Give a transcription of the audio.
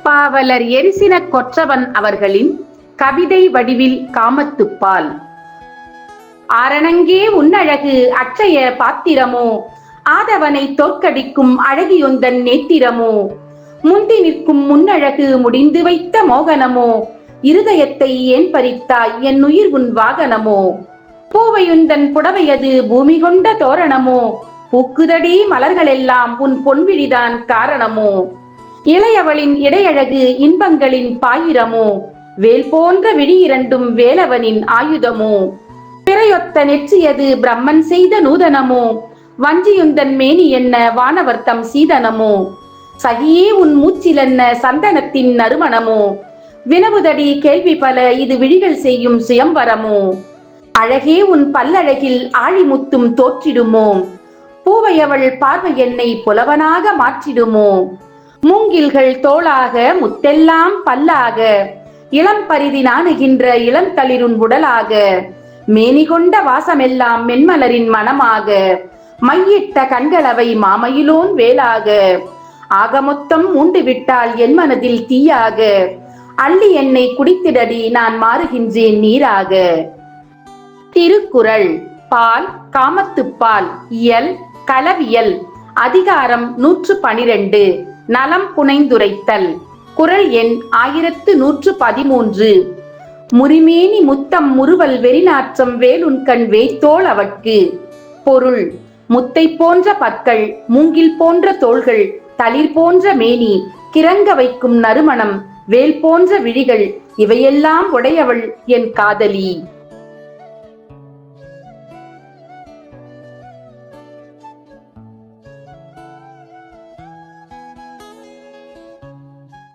பாவலர் எரிசின கொற்றவன் அவர்களின் கவிதை வடிவில் காமத்துப்பால். ஆரணங்கே உன்னழகு அட்சய பாத்திரமோ, ஆதவனை தோற்கடிக்கும் அழகியொந்தன் நேத்திரமோ, முந்தி நிற்கும் முன்னழகு முடிந்து வைத்த மோகனமோ, இருதயத்தை ஏன் பறித்தாய் என் உயிர் உன் வாகனமோ, பூவையுந்தன் புடவையது பூமி கொண்ட தோரணமோ, பூக்குதடி மலர்களெல்லாம் உன் பொன்விழிதான் காரணமோ, இளையவளின் இடையழகு இன்பங்களின் பாயிரமோ, வேல் போன்ற விழி இரண்டும் வேலவனின் ஆயுதமோ, பிறையொத்த நெற்றியது பிரம்மன் செய்த நூதனமோ, வஞ்சியுந்தன் மேனி என்ன வானவர்த்தம் சீதனமோ, சகியே உன் மூச்சிலென்ன சந்தனத்தின் நறுமணமோ, வினவுதடி கேள்வி பல இது விழிகள் செய்யும் சுயம்பரமோ, அழகே உன் பல்லழகில் ஆழிமுத்தும் தோற்றிடுமோ, பூவையவள் பார்வை என்னை புலவனாக மாற்றிடுமோ, மூங்கில்கள் தோளாக முத்தெல்லாம் பல்லாக, இளம் பரிதி நாணுகின்ற இளம் தளிருன் உடலாக, மேனி கொண்ட வாசமெல்லாம் மென்மலரின் மனமாக, மையிட்ட கண்களவை மாமயிலோன் வேலாக, ஆக மொத்தம் உண்டு விட்டால் என் மனதில் தீயாக, அள்ளி என்னை குடித்திடடி நான் மாறுகின்றேன் நீராக. திருக்குறள். பால் காமத்துப்பால். இயல் களவியல். அதிகாரம் 112. நலம் புனைந்துரைத்தல். குறள் எண் 1113. முறிமேனி முத்தம் முறுவல் வெறிநாற்றம் வேலுண்கண் வேய்த்தோள் அவட்கு. பொருள்: முத்தை போன்ற பற்கள், மூங்கில் போன்ற தோள்கள், தளிர் போன்ற மேனி, கிறங்க வைக்கும் நறுமணம், வேல் போன்ற விழிகள், இவையெல்லாம் உடையவள் என் காதலி.